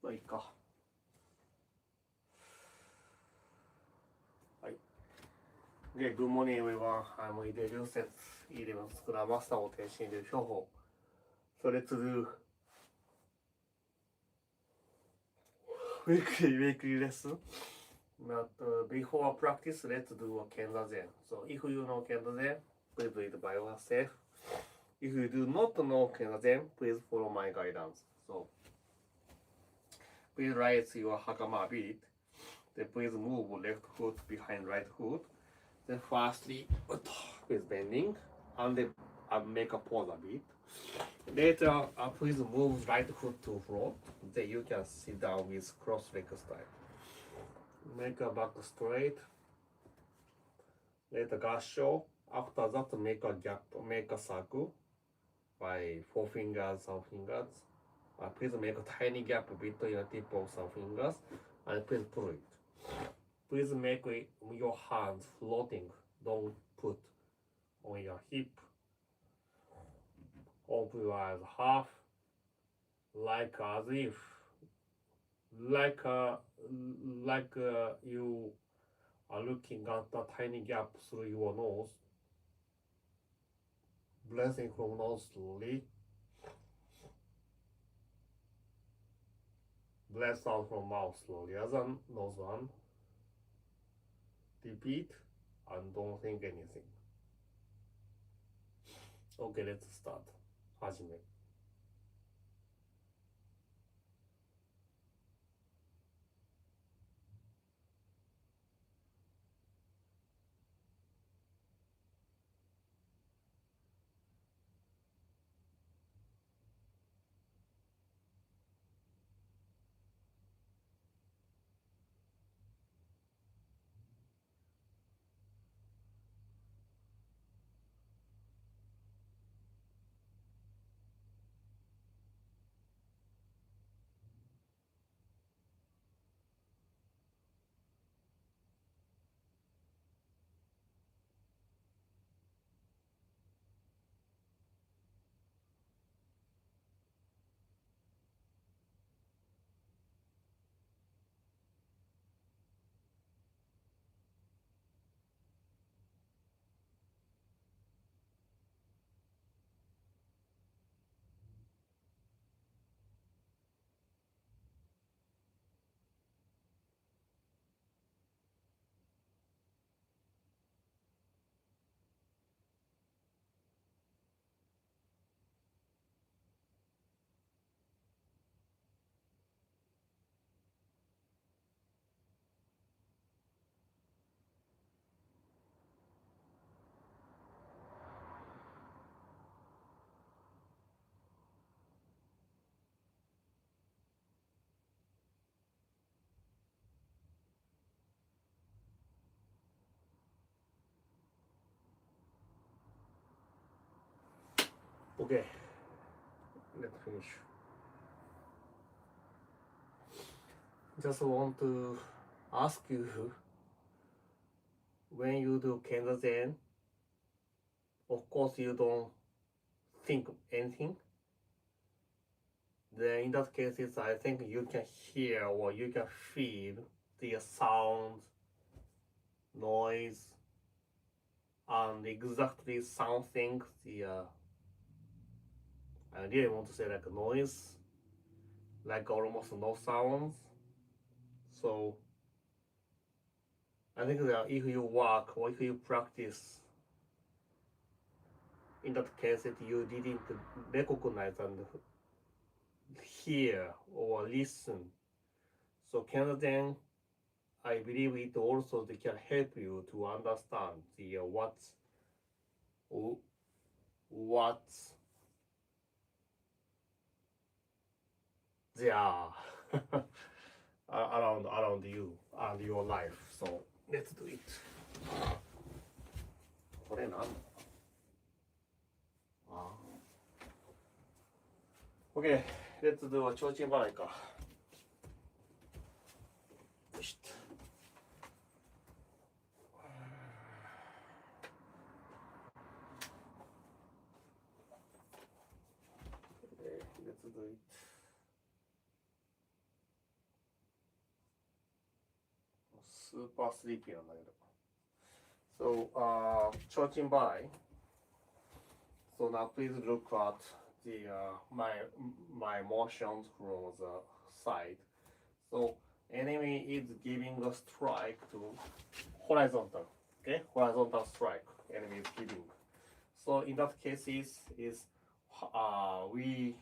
まあいいか。はい。で、Good morning everyone. I'm Ide Ryustsu, 11 Scrum Master を天心流商法。So let's do weekly lesson. But before practice, let's do a Kenza Zen. So if you know Kenza Zen, please do it by yourself. If you do not know Kenza Zen, please follow my guidance. So please raise your hakama a bit. Then please move left foot behind right foot. Then firstly, with bending, and then make a pause a bit. Later, please move right foot to front. Then you can sit down with cross leg style. Make a back straight. Later, gassho. After that, make a gap, make a circle by 4 fingers, some fingers. Please make a tiny gap between the tip of some fingers and please pull it. Please make your hands floating. Don't put on your hip. Open your eyes half, like as if, you are looking at a tiny gap through your nose. Breathing from nose slowly. Breath out from mouth slowly. Other nose one. Repeat and don't think anything. Okay, let's start. 始め。Okay, let's finish. Just want to ask you, when you do Kenza Zen, of course you don't think anything. Then in that cases, I think you can hear or you can feel the sound, noise, and exactly something I really want to say like noise, like almost no sounds. So I think that if you work or if you practice, in that case that you didn't recognize and hear or listen. So Canadian, I believe it also they can help you to understand the what's there around you and your life. So let's do it. これなんだ？ああ。Okay, let's do a 提灯払いか。よしっと。Let's do it. スーパースリーピーなんだけど。So, Chochin Bai. So now please look at the my motions from the side. So enemy is giving a strike to horizontal. Okay, horizontal strike. Enemy is giving. So in that case is we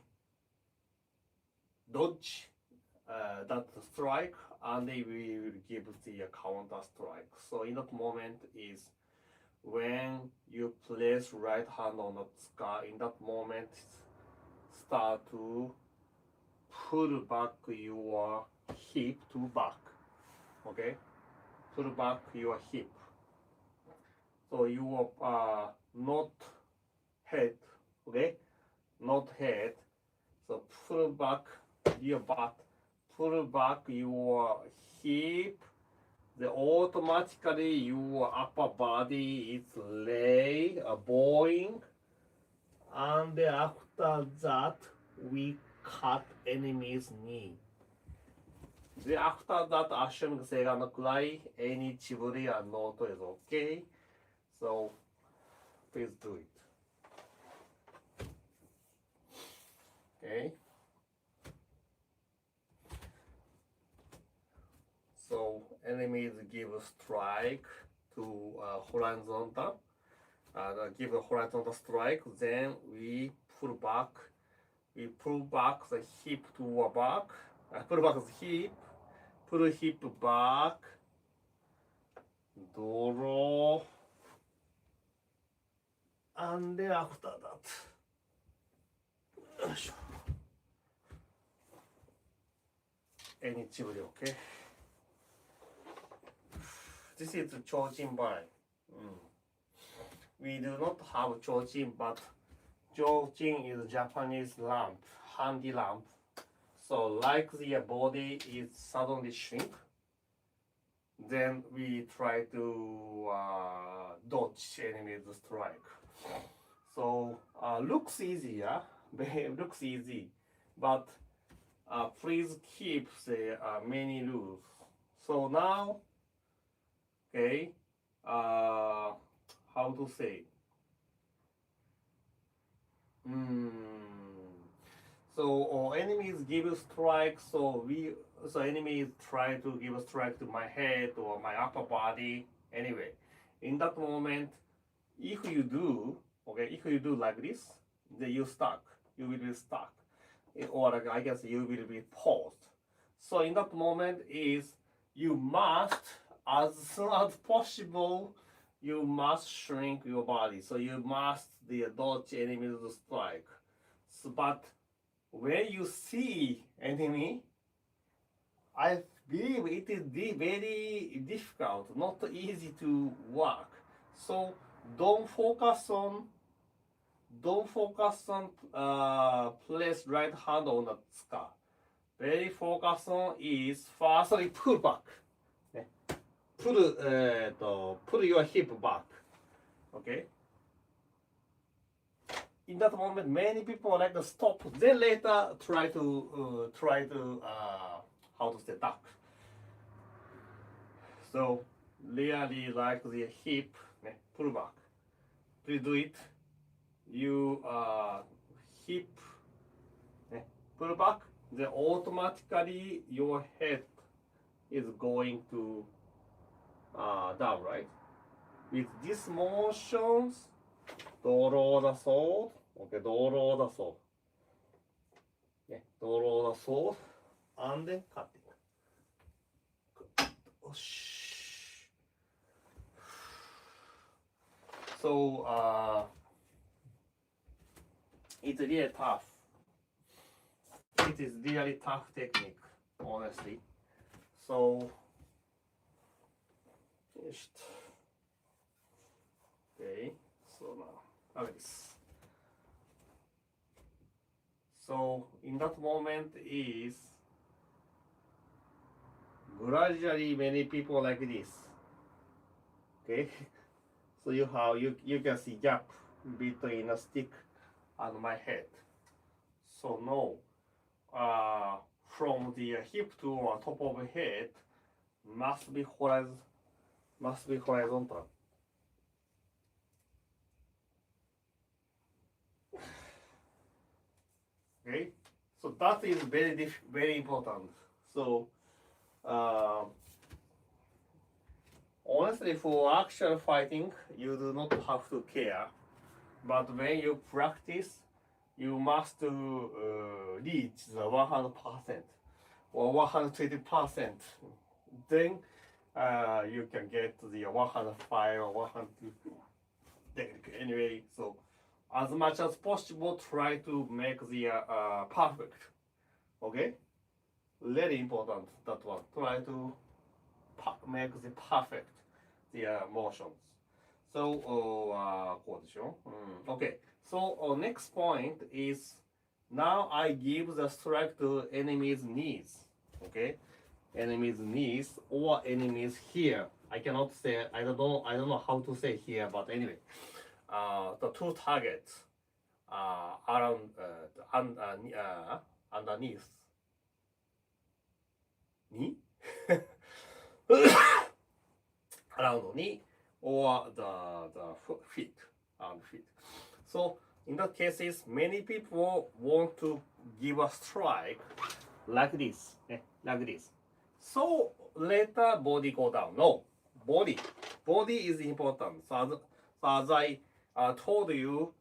dodge that strike and we will give the counter strike. So in that moment is when you place right hand on the sky, in that moment start to pull back your hip to back. Okay, pull back your hip. So you are not head. Okay, not head. So pull back your butt, pull back your hip. The automatically your upper body is bowing, and after that we cut enemy's knee. Then after that, assuming 背がなくらい any チブリやノート is okay. So please do it. Okay. So enemies give a strike to horizontal. Give a horizontal strike. Then we pull back. We pull back the hip to our back. Pull back the hip. Pull hip back. Draw. And then after that. Any chiburi, okay? This is Chojin Bai. We do not have Chojin, but Chojin is Japanese lamp, handy lamp. So like the body is suddenly shrink, then we try to dodge enemy's strike. So looks easier, looks easy, but please keep the many rules. So now, okay, how to say? So enemies give a strike. So enemies try to give a strike to my head or my upper body. Anyway, in that moment, if you do like this, then you stuck. You will be stuck, or like, I guess you will be paused. So in that moment is you must, as soon as possible, you must shrink your body. So you must dodge enemy's strike. So, but when you see enemy, I believe it is very difficult, not easy to work. So don't focus on place right hand on the scar. Very focus on is firstly pull back. Pull your hip back. Okay. In that moment, many people like to stop. Then later try to how to say duck. So really like the hip pull back. Please do it. You hip pull back. Then automatically your head is going to down, right? With these motions, draw the sword. Okay, draw the sword. Yeah, draw the sword and then cutting. So it's really tough. It is really tough technique, honestly. So okay, so now like this. So in that moment is gradually many people like this. Okay, so you can see gap between a stick and my head. So now from the hip to top of the head, must be horizontal. Okay, so that is very important. So honestly, for actual fighting, you do not have to care. But when you practice, you must reach the 100% or 120%. Then you can get the 105 or 100 technique anyway. So as much as possible, try to make the perfect. Okay, very important that one. Try to make the perfect the motions. So okay. So next point is now I give the strike to enemy's knees. Okay, enemy's knees or enemy's here. I cannot say. I don't know how to say here, but anyway, the two targets around underneath knee, around the knee or the feet. So in that cases, many people want to give a strike like this, like this. So later body go down. No, body is important. So as I told you,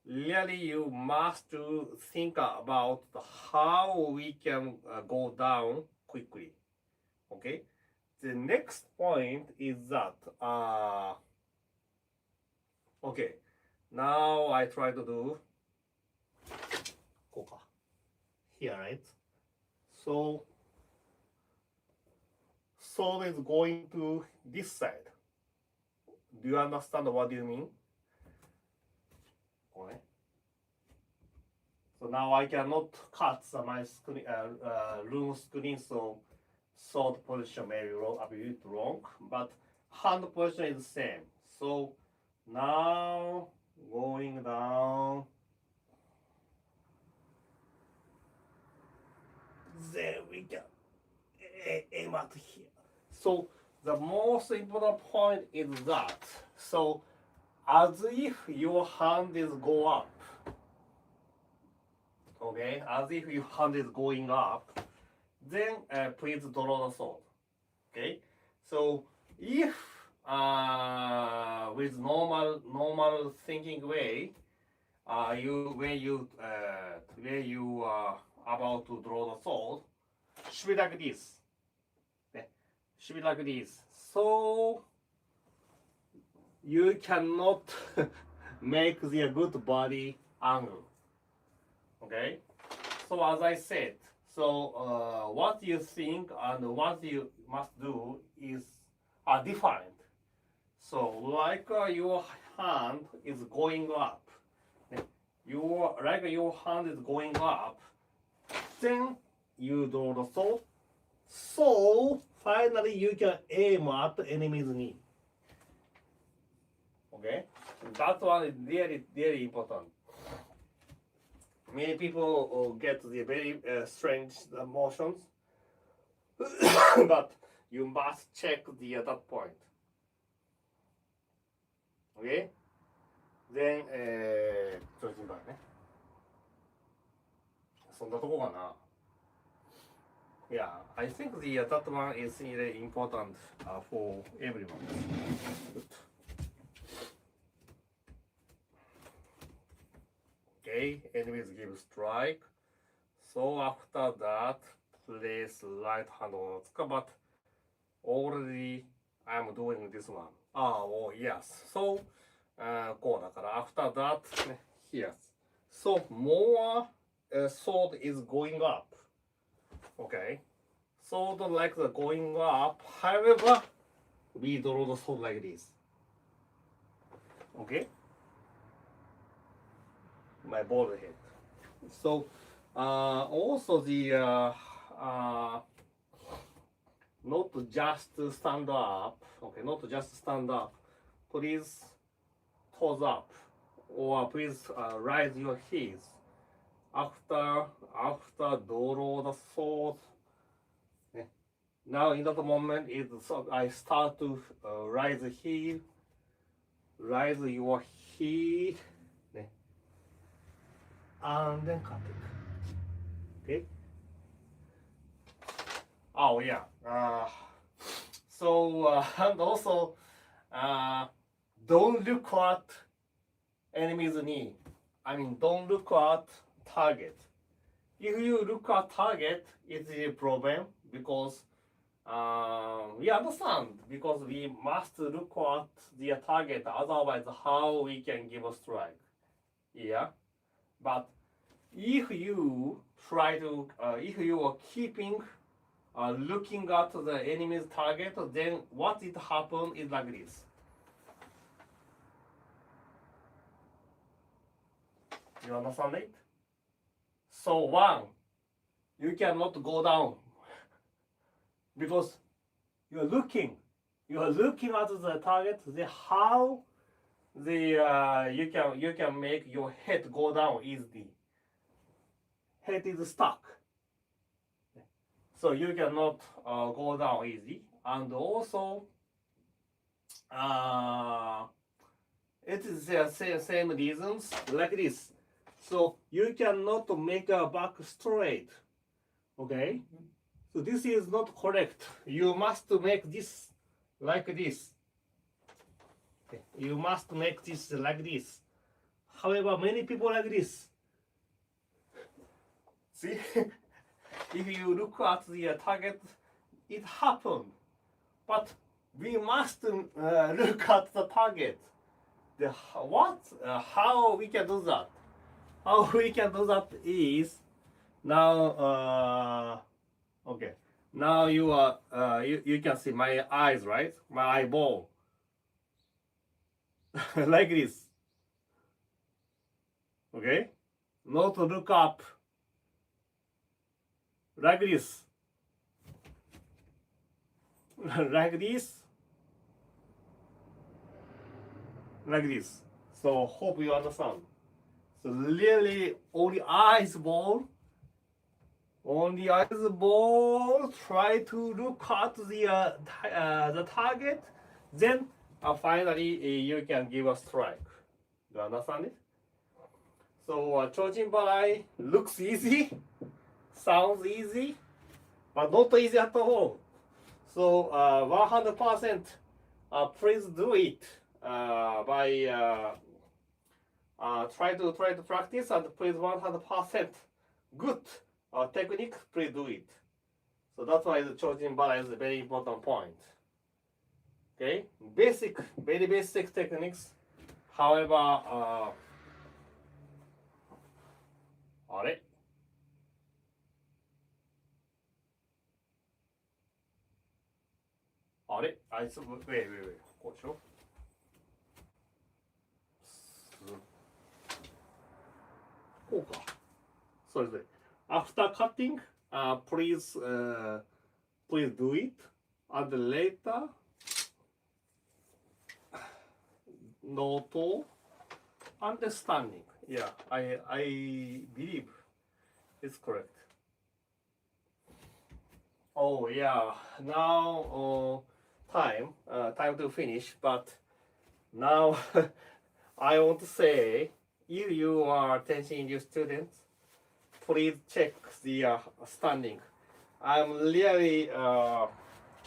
really you must think about how we can go down quickly. Okay. The next point is that okay. Now I try to do here, right? So it's going to this side. Do you understand what do you mean? Okay. So now I cannot cut my screen, room screen, so sword position may be a bit wrong, but hand position is the same. So now going down, then we can aim at here. So the most important point is that, so as if your hand is go up, okay, as if your hand is going up, then please draw the sword. Okay, so if with normal thinking way, when you are about to draw the sword, should be like this. Should be like this. So you cannot make the good body angle. Okay. So as I said, so what you think and what you must do is different. So like your hand is going up, your hand is going up, then you draw the sword. So finally you can aim at the enemy's knee. Okay, that one is really important. Many people get the very strange motions, but you must check that point. Okay? Then ちょっと心配ね。そんなとこかな。Yeah, I think that one is really important for everyone. Okay, enemies give strike. So after that, place right hand on the but already I'm doing this one. Oh yes. So こうだから after that, here. So more sword is going up. Okay. Sword like the going up. However, we draw the sword like this. Okay. My bald head. So also the not just stand up. Okay, not just stand up. Please toes up, or please raise your heels. After draw the sword, Now in that moment, so I start to raise heel, raise your heel, ね、and then cut it. Okay. Oh yeah. And also, don't look at enemy's knee. I mean, don't look at target. If you look at target, it's a problem because we understand because we must look at the target. Otherwise, how we can give a strike? Yeah, but if you try to, if you are keeping looking at the enemy's target, then what it happen is like this. You understand it? So one, you cannot go down because you are looking at the target. Then how you can make your head go down easily. Head is stuck, so you cannot go down easy. And also, it is the same reasons like this. So you cannot make a back straight. Okay? So this is not correct. You must make this like this. Okay. You must make this like this. However, many people like this. See? If you look at the target, it happened. But we must look at the target. How we can do that? How we can do that is now. Okay. Now you are you can see my eyes, right? My eyeball. Like this. Okay? Not look up. Like this. Like this. Like this. So hope you understand. So really only eyes ball. Only eyes ball. Try to look at the target. Then finally you can give a strike. Do you understand it? So Chojin Barai looks easy, sounds easy, but not easy at all. So 100%, please do it by try to practice, and please 100% good technique. Please do it. So that's why the Chojin Barai is a very important point. Okay, very basic techniques. However, あれあいつ、こうでしょこうか。それぞれ。After cutting, please do it. And later, note understanding. Yeah, I believe it's correct. Oh yeah, now time to finish. But now I want to say, if you are Tenshinryu students, please check the standing. I'm really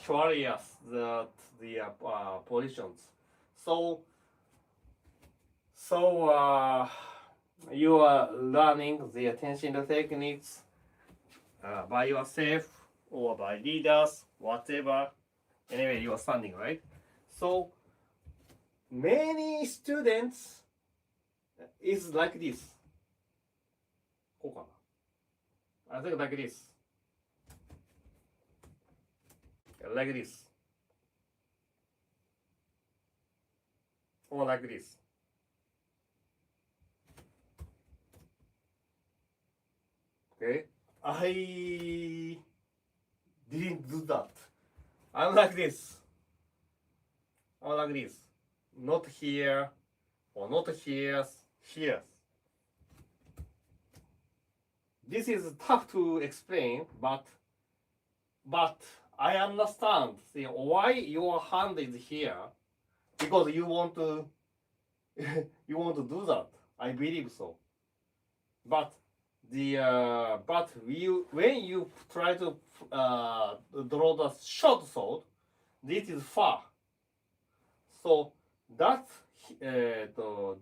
curious that the positions. So you are learning the Tenshinryu techniques by yourself or by leaders, whatever. Anyway, you are standing, right? So many students is like this. こうかな? I think like this. Like this. Or like this. Okay, I didn't do that. I'm like this. I'm like this. Not here, or not here, here. This is tough to explain, but I understand. See why your hand is here, because you want to you want to do that. I believe so. But when you try to draw the short sword, this is far. So that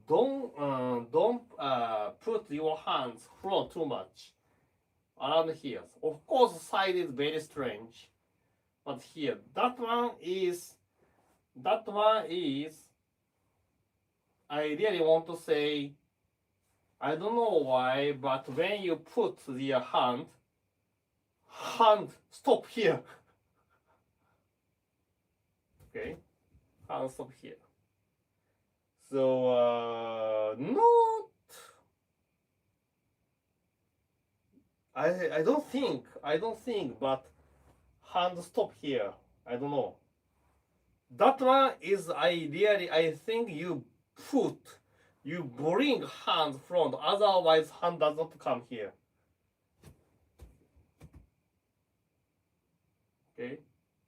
don't put your hands front too much around here. Of course, side is very strange, but here that one is. I really want to say. I don't know why, but when you put the hand stop here. Okay, hand stop here. So not. I don't think, but hand stop here. I don't know. That one is I think you bring hand front, otherwise hand does not come here. Okay,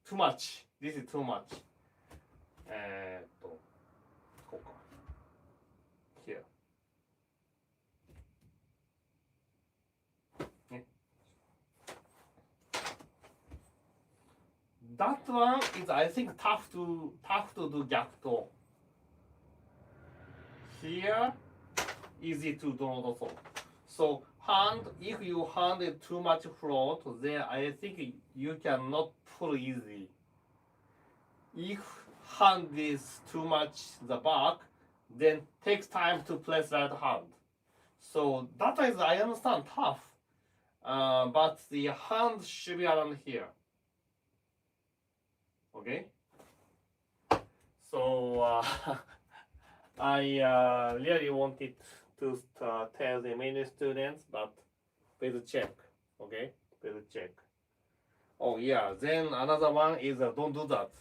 too much. This is too much. こうか。Here. ね。That one is I think tough to do 逆と。Here, easy to draw the sword. So if you hand it too much front, then I think you cannot pull easily. If hand is too much the back, then takes time to place right hand. So that is, I understand, tough. But the hand should be around here. Okay? So I really wanted to tell the many students, but please check. Okay? Please check. Oh yeah, then another one is don't do that.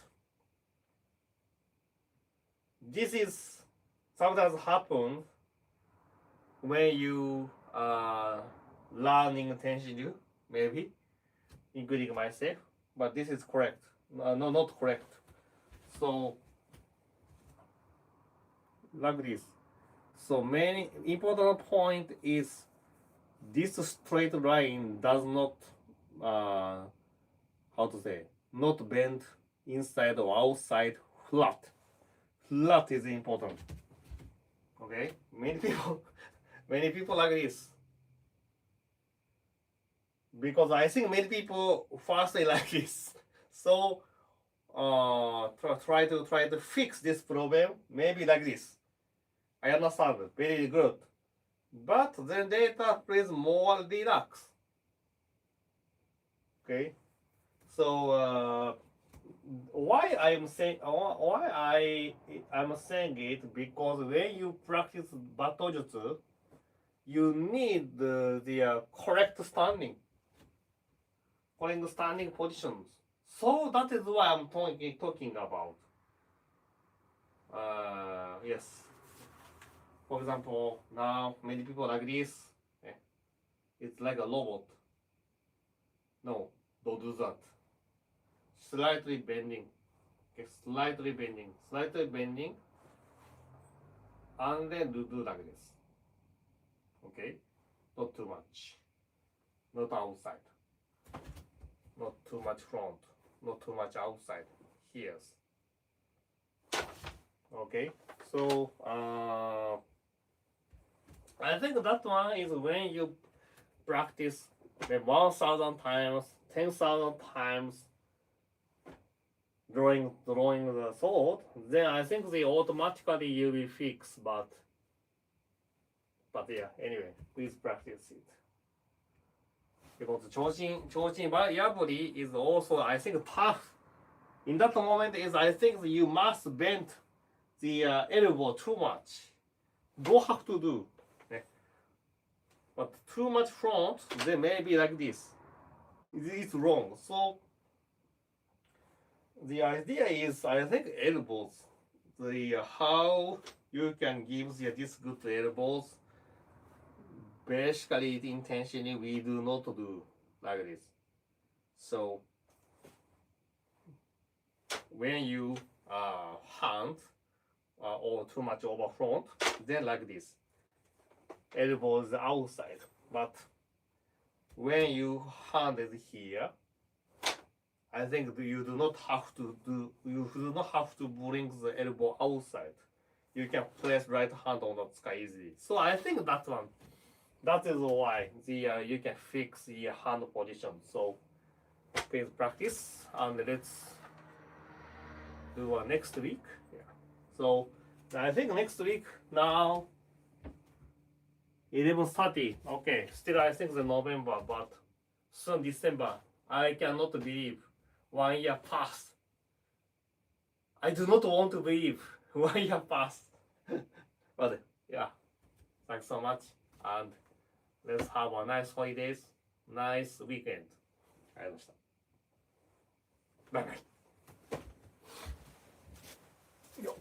This is sometimes happen when you learning Tenshinryu, maybe, including myself, but this is correct. No, not correct. So like this. So main important point is this straight line does not how to say, not bend inside or outside, flat. Flat is important. Okay, many people like this, because I think many people firstly like this. So try to fix this problem, maybe like this. I understand, very good. But then later, please more relax. Okay. So why I'm saying it, because when you practice battle jutsu, you need the correct standing positions. So that is why I'm talking about. Yes. For example, now many people like this. It's like a robot. No, don't do that. Slightly bending. Okay, slightly bending, and then do like this. Okay, not too much, not outside, not too much front, not too much outside. Here's. Okay, so I think that one is when you practice 1,000 times, 10,000 times drawing the sword, then I think they automatically you will fix. But yeah, anyway, please practice it. Because 提灯破り is also, I think, tough. In that moment is, I think you must bend the elbow too much. Don't have to do. But too much front, then maybe like this. It's wrong. So the idea is, I think, elbows. How you can give this good elbows. Basically, intentionally, we do not do like this. So when you hand or too much over front, then like this. Elbow is outside, but when you hand is here, I think you do not have to bring the elbow outside. You can place right hand on the sky easily. So I think that is why you can fix the hand position. So please practice and let's do next week. Yeah. So I think next week now 11:30. Okay, still I think the November, but soon December. I cannot believe 1 year passed. I do not want to believe 1 year passed. But yeah, thanks so much, and let's have a nice holidays, nice weekend. ありがとうございました。バイバイ。よっ。